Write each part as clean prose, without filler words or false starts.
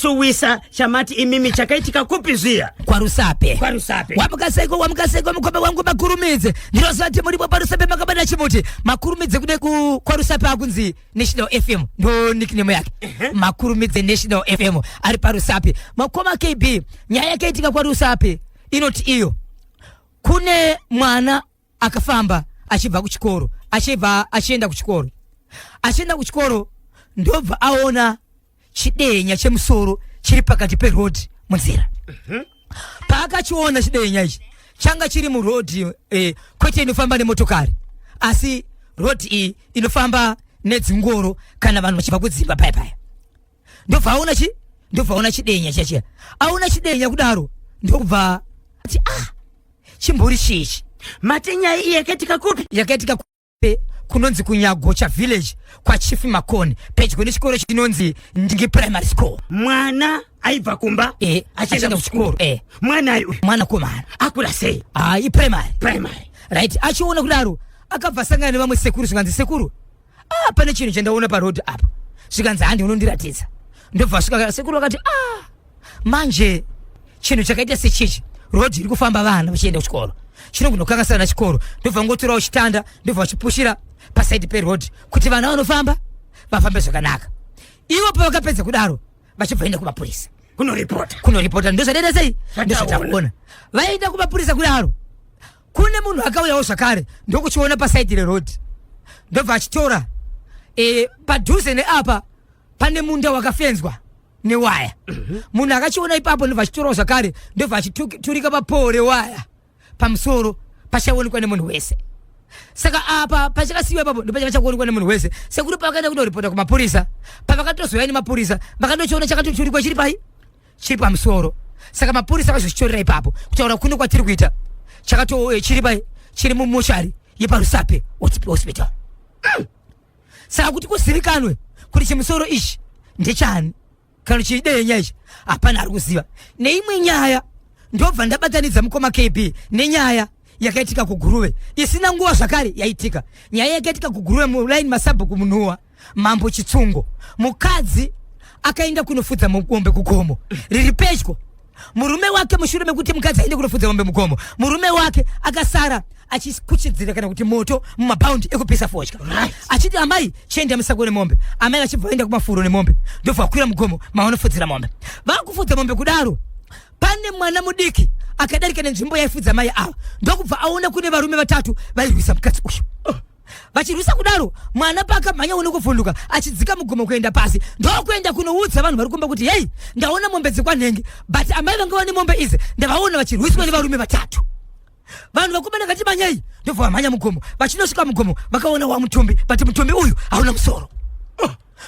suwisa chamati imimi chakaitika kupizia kwa Rusape wamukaseko mkobe wangu makurumidze ndilosati muri pa Rusape makabana chimuti makurumidze kude kwa Rusape akunzi National FM ndo nickname yake makurumidze National FM ari pa Rusape makoma KB nyaya yakaitika kwa Rusape inoti iyo kune mwana akafamba achibva kuchikoro achienda kuchikoro ndobva aona chidenya chemusoro chiri pakati pe road munzira paakachiona chidenya ichi changa chiri mu road kwete inofamba nemotokari asi road iyi inofamba nedzingoro kana vanhu vachibva kudzimba paya ndobva chidenya chachiya aona chidenya kudaro ndobva ati chimburi chichi matenya iyi yakaitika kupi kunonzi kunyagocha village kwa Chief Makoni pedyo nechikoro chinonzi Ndingi Primary School mwana aibva kumba achienda kuchikoro mwana komana akura sei primary right achiona kudaro akabva sangana nevamwe sekuru zvikanzi sekuru pane chinhu chandaona pa road apa zvikanzi handi unondiratidza ndobva svika sekuru akati manje chinhu chakaita sechichi road iri kufamba vana vachienda kuchikoro chinogona kukangasana na chikoro ndobva ngotorawo chitanda ndobva vachipushira paside pe road kuti vana vanofamba vafambe zvakanaka ivo pavakapedza kudaro vachibva enda kumapurisa kunoripota ndozvadeda sei ndozvatakuona vaenda kumapurisa kudaro kune munhu akauyawo zvakare ndokuchiona paside reroad ndobva achitora padhuze neapa pane munda wakafenzwa newaya munhu akachiona ipapo ndobva achitorawo zvakare ndobva achiturika papoo rewaya pamusoro pachaonekwa nemunhu wese saka apa pachakasiwa ipapo ndipo pachaonekwa nemunhu wese sekuru pakaenda kundoripota kumapurisa pavakatozoya nemapurisa vakandochiona chakatoturikwa chiri pamusoro saka mapurisa vakazozvitorera ipapo kutaura kuno kwatiri kuita chiri mumushari yeparusape hospital saka kuti kuzivikanwe kuti chimusoro ichi ndechani kana chidenya ichi hapana ari kuziva neimwe nyaya ndobva ndabatanidza mukoma KB nenyaya yakaitika kuguruve isina nguva zvakare yaitika nyaya yakaitika kuguruve mulaini masabhuku munhuwa mambo Chitsungo mukadzi akaenda kunofudza mombe kugomo riri pedyo murume wake mushure mekuti mukadzi aende kunofudza mombe mugomo murume wake akasara achikuchidzira kana kuti moto mumabhaundi ekupisa fodya achiti amai chienda musakone mombe amai achibva aenda kumafuro nemombe ndobva akwira mugomo maonofudzira mombe vakufudza mombe kudaro pane mwana mudiki akadarika nenzvimbo yaifudza mai ava ndokubva aona kune varume vatatu vairwisa mukadzi uyu vachirwisa kudaro mwana pakamhanya unokuvhunduka achidzika mugomo kuenda pasi ndokuenda kunoudza vanhu vari kumba kuti hei ndaona mombe dzekwanhenge but amai vanga vane mombe idzi ndavaona vachirwiswa nevarume vatatu vanhu vakomana vati manyai ndobva vamhanya mugomo vachinosvika mugomo vakaona wamutumbi but mutumbi uyu hauna musoro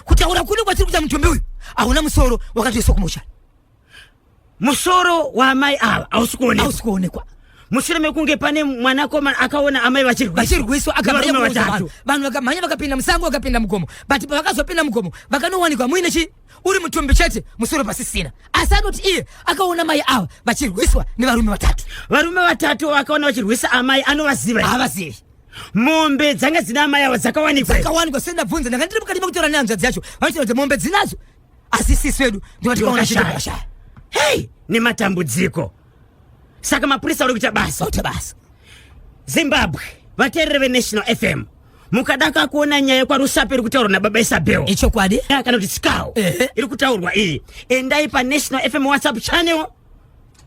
kutaura kuno kwatiri kuita mutumbi uyu hauna musoro wakatoiswa kumushari musoro wa amai ava ausikuonekwa mushure mekunge pane mwanakomana akaona amai vachirwiswa akamhanya vatatu vanhu vakamhanya vakapinda musango vakapinda mugomo but pavakazopinda mugomo vakanowanikwa muine chi uri mutumbi chete musoro pasisina asi anoti iye akaona mai ava vachirwiswa nevarume vatatu vakaona vachirwisa amai anovaziva havazivi mombe dzanga dzina amai ava dzakawanikwa sendabvunza ndanga ndiri mukati mekutora nehanzvadzi yacho vanotaura kuti mombe dzinadzo asi sisi vedu ndotikaona chitokashaya hei nematambudziko saka mapurisa vari kuita basa Zimbabwe vateereri veNational FM mukadaka kuona nyaya kwaRusape iri kutaurwa nababa Isabel ichokwadi kana kuti Skau iri kutaurwa iyi endai paNational FM WhatsApp channel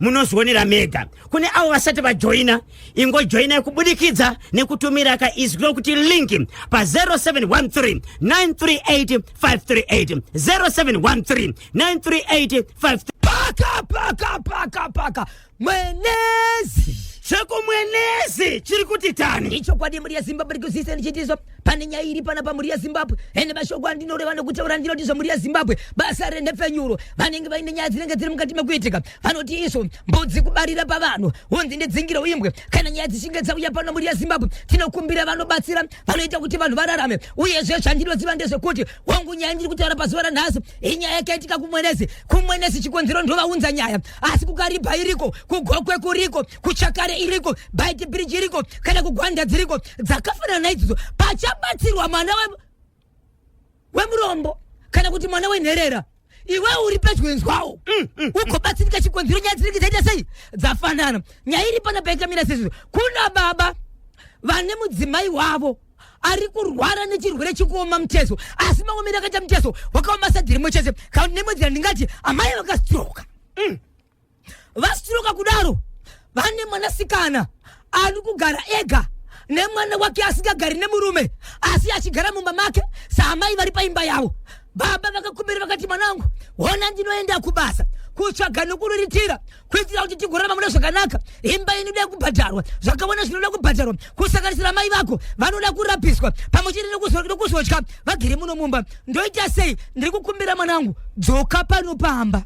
munozvionera mega kune avo vasati vajoina ingojoina kubudikidza nekutumira kaizwi kuti link pa 0713 938 538 0713 938 538 paka mwenezi cheko mwenezi chiri kuti tani icho kwadi muri ya Zimbabwe kuzisa nichitizwa pane nyaya iri pana pa muri ya Zimbabwe ene mashoko andinoreva nokutaura ndinoti muri ya Zimbabwe basa renepfenyuro vanenge vaine nyaya dzinenge dziri mukati mekuitika vanoti izvo mbudzi kubarira pavanhu honzi ndedzingira uimbwe kana nyaya dzichinge dzauya pano muri ya Zimbabwe tinokumbira vanobatsira vanoita kuti vanhu vararame uyezve zvandinoziva ndezvekuti wangu nyaya ndiri kutaura pazuva ranhasi inyaya yakaitika kumwenezi chikonzero ndovaunza nyaya asi kukaribha iriko kugokwe kuriko kuchakare iriko Bite Bridge iriko kana kugwanda dziriko dzakafanana naidzodzo pachabatsirwa mwana wemurombo kana kuti mwana wenherera iwe uri pedwenzwawo ukobatsirika chikonzero nyadziriki dzaita sei dzafanana nyairi pana paikamira sezvo kuna baba vane mudzimai wavo ari kurwara nechirwere chikuoma mutezo asi maomero akaita mutezo wakaoma sadhi rimwe chete kauti nemudzira ndingati amai vakastroka vastroka kudaro vane mwanasikana ari kugara ega nemwana wake asingagari nemurume asi achigara mumba make saamai vari paimba yavo baba vakakumbira vakati mwanangu ona ndinoenda kubasa kutsvaga nokururitira kuitira kuti tigorarama muna zvakanaka imba inoda kubhadharwa zvakaona zvinoda kubhadharwa kusanganisira mai vako vanoda kurapiswa pamwe chete nokuzodya vagere muno mumba ndoita sei ndiri kukumbira mwanangu dzoka pano pamba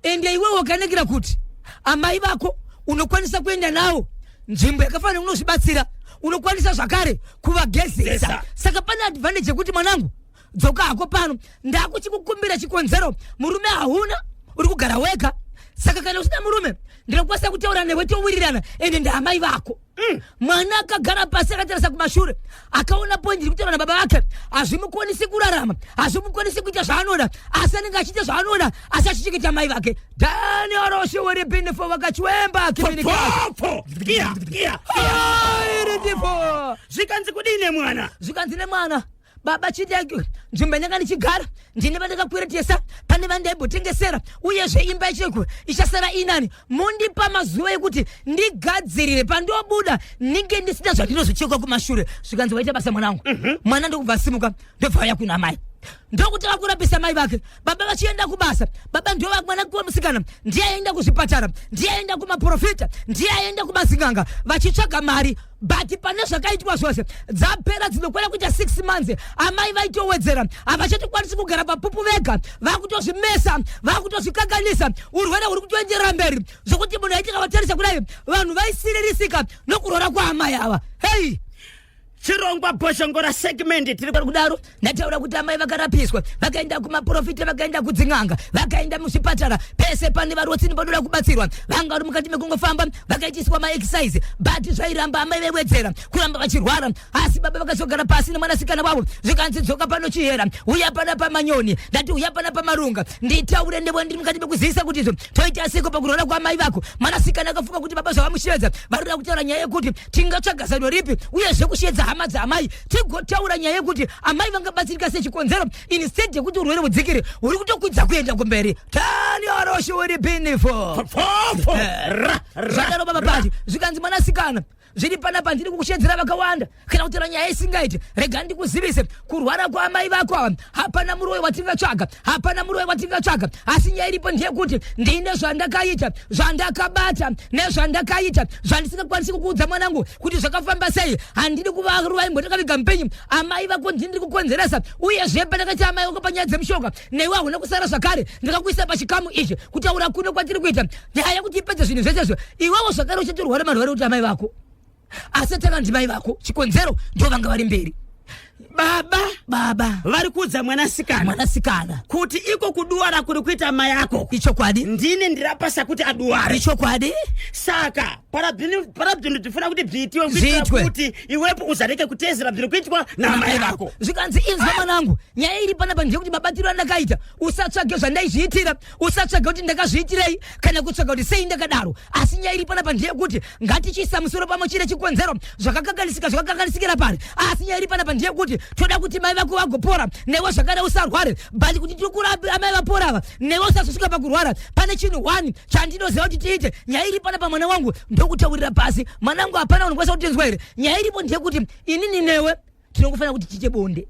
ende iwewo kanekera kuti amai vako unokwanisa kuenda nawo nzvimbo yakafanira unozvibatsira unokwanisa zvakare kuvagezesa saka pane advantage yekuti mwanangu dzoka hako pano ndakuchikukumbira chikonzero murume hauna uri kugara wega saka kana usina murume ndinokwanisa kutaura newe towirirana ende ndaamai vako mwana akagara pasi akatarisa kumashure akaona pointi iri kutaura nababa vake hazvimukwanisi kurarama hazvimukwanisi kuita zvaanoda asi anenge achiita zvaanoda asi achichengeta mai vake dhani aroshe were benefo vakachiwemba iri ndipo zvikanzi kudine mwana zvikanzi nemwana baba chiti nzvimbo yandanga ndichigara ndine vandakakwiretesa pane vandaibotengesera uyezve imba icheko ichasara inani mundipa mazuva ekuti ndigadzirire pandobuda ninge ndisina zvandinozochekwa kumashure zvikanzi waita basa mwanangu mwana ndokubva simuka ndobva vaya kuna mai ndokutaka kurapisa mai vake baba vachienda kubasa baba ndo mwana kuwa musikana ndiye aenda kuzvipatara ndiye aenda kumaprofita ndiye aenda kumazinganga vachitsvaga mari but pane zvakaitwa zvose dzapera dzinokwana kuita 6 months amai vaitowedzera havachatikwanisi kugara papupu vega vakutozvimesa vakutozvikanganisa urwere huri kutoenderera mberi zvokuti munhu aitika vatarisa kudai vanhu vaisiririsika nokurwara kwaamai ava hei chirongwa bhoshongora segment tiri kudaro ndataura kuti amai vakarapiswa vakaenda kumaprofita vakaenda kudzing'anga vakaenda muzvipatara pese pane varotsini vanoda kubatsirwa vanga vari mukati mekungofamba vakaitiswa maexercise but zvairamba amai vaiwedzera kuramba vachirwara asi baba vakazogara pasi nemwanasikana wavo zvikanzi dzoka pano chihera uya pana pamanyoni ndati uya pana pamarunga nditaure newe ndiri mukati mekuzivisa kuti izvo toita seko pakurwara kwaamai vako mwanasikana akafunga kuti baba zvavamushedza varikuda kutaura nyaya yekuti tingatsvaga zano ripi uyezve kushedza hama dzaamai tigotaura nyaya yekuti amai vangabatsirika sechikonzero instead yekuti urwere hudzikire huri kutokwidza kuenda kumberi tani aroshe uri binifo zvakaro baba pati zvikanzi mwanasikana zviri panapa ndiri kukushedzera vakawanda kana kutaura nyaya isingaiti rega ndikuzivise kurwara kwaamai vako ava hapana murowe watingatsvaga hapana murowe watingatsvaga asi nyaya iripo ndeyekuti ndine zvandakaita zvandakabata nezvandakaita zvandisingakwanisi kukuudza mwanangu kuti zvakafamba sei handidi kuvaruva imbotakaviga mupenyu amai vako ndindiri kukonzeresa uyezve pandakaita amai vako panyaya dzemushonga newe hahuna kusara zvakare ndakakuisa pachikamu ichi kutaura kuno kwatiri kuita nyaya yekuti ipedze zvinhu zvesezvo iwewo zvakare uchatorwara marwere kuti amai vako asi taka ndimai vako chikonzero ndo vanga vari mberi baba vari kuudza mwanasikana kuti iko kuduara kuri kuita mai ako ichokwadi ndini ndirapasa kuti aduare ichokwadi saka parabvino tifuna kuti bviitiwe kuitira kuti iwepo uzareke kutezera zviri kuitwa namai vako zvikanzi inzwa mwanangu nyaya iri panapa ndeyekuti mabatiro andakaita usatsvage zvandaizviitira usatsvage kuti ndakazviitirei kana kutsvaga kuti sei ndakadaro asi nyaya iri panapa ndeyekuti ngatichiisa musoro pamwe chine chikonzero zvakakanganisikira pari asi nyaya iri panapa ndeyekuti toda kuti mai vako vagopora newe zvakare usarware but kuti tiri kurapa amai vapora ava newe usazosvika pakurwara pane chinhu 1 chandinoziva kuti tiite nyaya iri panapa mwana wangu ndokutaurira pasi mwanangu hapana unokwanisa kutenzwa here nyaya iripo ndeyekuti inini newe tinongofanira kuti tiite bonde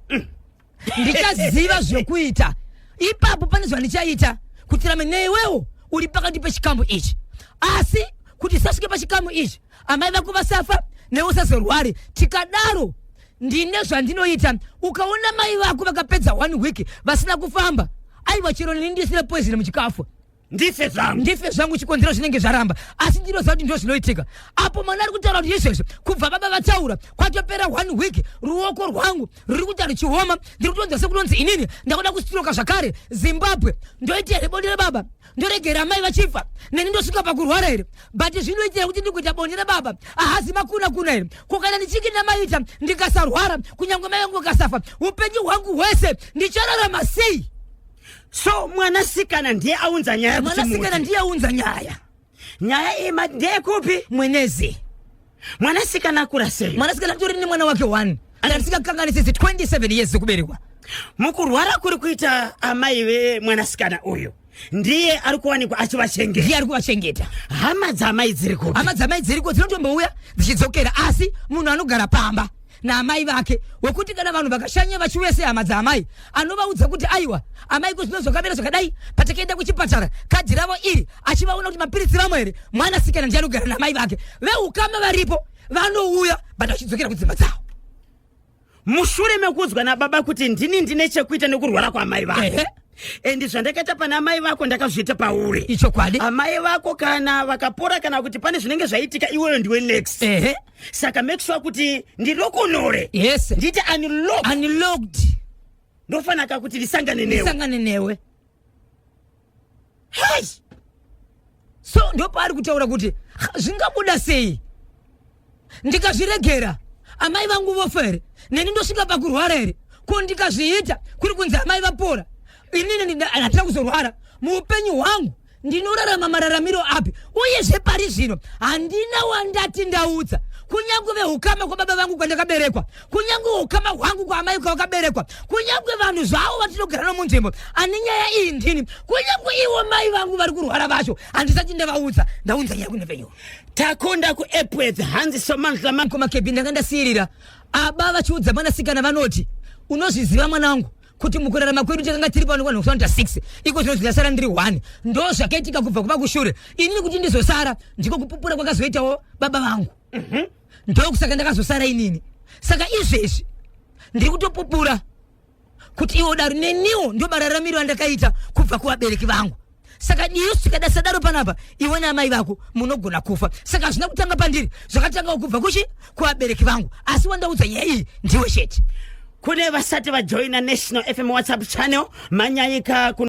ndichaziva zvokuita ipapo pane zvandichaita kuti rame newewo uri pakati pechikambo ichi asi kuti sasvike pachikamu ichi amai vako vasafa newe usazorware tikadaro ndine zvandinoita ukaona mai vako vakapedza 1 week vasina kufamba aiwa chero ndisire poison muchikafu ndife zvangu chikonzero zvinenge zvaramba asi ndinoziva kuti ndo zvinoitika apo mwana ari kutaura kuti izvezvo kubva baba vataura kwatopera 1 week ruoko rwangu ruri kuita ruchioma ndiri kutonza sekunonzi inini ndakuda kustiroka zvakare Zimbabwe ndoita here bonde rababa ndoregera mai vachifa neni ndosvika pakurwara here but zvinoitira kuti ndikuita bonde rababa ahazi makuna here kokana ndichinge ndamaita ndikasarwara kunyange mai vangu vakasafa upenyu hwangu hwese ndichararama sei So mwanasikana ndiye aunza nyaya kuti mwanasikana ndiye aunza nyaya. Nyaya ima ndiye kupi? Mwenezi. Mwanasikana kula sei. Mwanasikana turi ni mwana wake 1. Anasika kangani sisi 27 years kuberekwa. Mukurwara kuri kuita amai we mwanasikana uyu. Ndiye alikuwanikwa achivachengeta. Ndiye alikuwachengeta. Hama za amai dziriko. Hama za amai dziriko dzinotombouya dzichidzokera asi munhu anogara pamba na amai vake wekuti kana vanhu vakashanya vachiwese hama dza amai anovaudza kuti aiwa amai kuzvinozokamera zvakadai patakaenda kuchipatara kadhi ravo iri achivaona kuti mapiritsi vamwe here mwanasikana ndiye anogara na amai vake veukama varipo vanouya but vachidzokera kudzimba dzavo. Mushure mekuudzwa nababa kuti ndine chekuita nekurwara kwaamai vake. Endi zvandakaita pana amai vako ndakazviita pauri. Icho kwadi. Amai vako kana vakapora kana kuti pane zvinenge zvaitika iweyo ndiwe next. Saka make sure kuti ndilokonore. Yes. Nditi unlocked. Ndofanaka kuti lisangane newe. Lisangane newe. Hey. So ndopo ari kutaura kuti zvingabuda sei. Ndikazviregera amai vangu vofere. Neni ndosvika pakurwara here. Ko ndikazviita kuri kunzi amai vapora. Inini ndinataka kuzorwara muupenyu hwangu ndinorarama mararamiro api uye zvepari zvino handina wandati ndaudza kunyangwe vehukama kwa baba vangu kwandakaberekwa kunyangwe hukama hwangu kwa amai kwakaberekwa kunyangwe vanhu zvavo vatinogara nomunzvimbo ani nyaya iyi ndini kunyangwe iwo mai vangu vari kurwara vacho handisati ndavaudza ndaunza nyaya kunepenyu takonda kuEpworth hanzi somanhlama komakebi ndanga ndasiyirira aba vachiudza mwanasikana vanoti unozviziva mwanangu kuti mukurarama kwedu takanga tiri pano kwa 6 iko zvinozvina sara ndiri 1 ndo zvakaitika kubva kuba kushure inini kuti ndizosara ndiko kupupura kwakazoitawo baba vangu ndo kusaka ndakazosara inini saka izvezvi ndiri kutopupura kuti iwo daro neniwo ndo mararamiro andakaita kubva kuvabereki vangu saka isu tikadasadaro panapa iwe namai vako munogona kufa saka hazvina kutanga pandiri zvakatanga kubva kuchi kuvabereki vangu asi wandaudza nyaya iyi ndiwe chete. Kune vasati vajoina National FM WhatsApp channel manyayika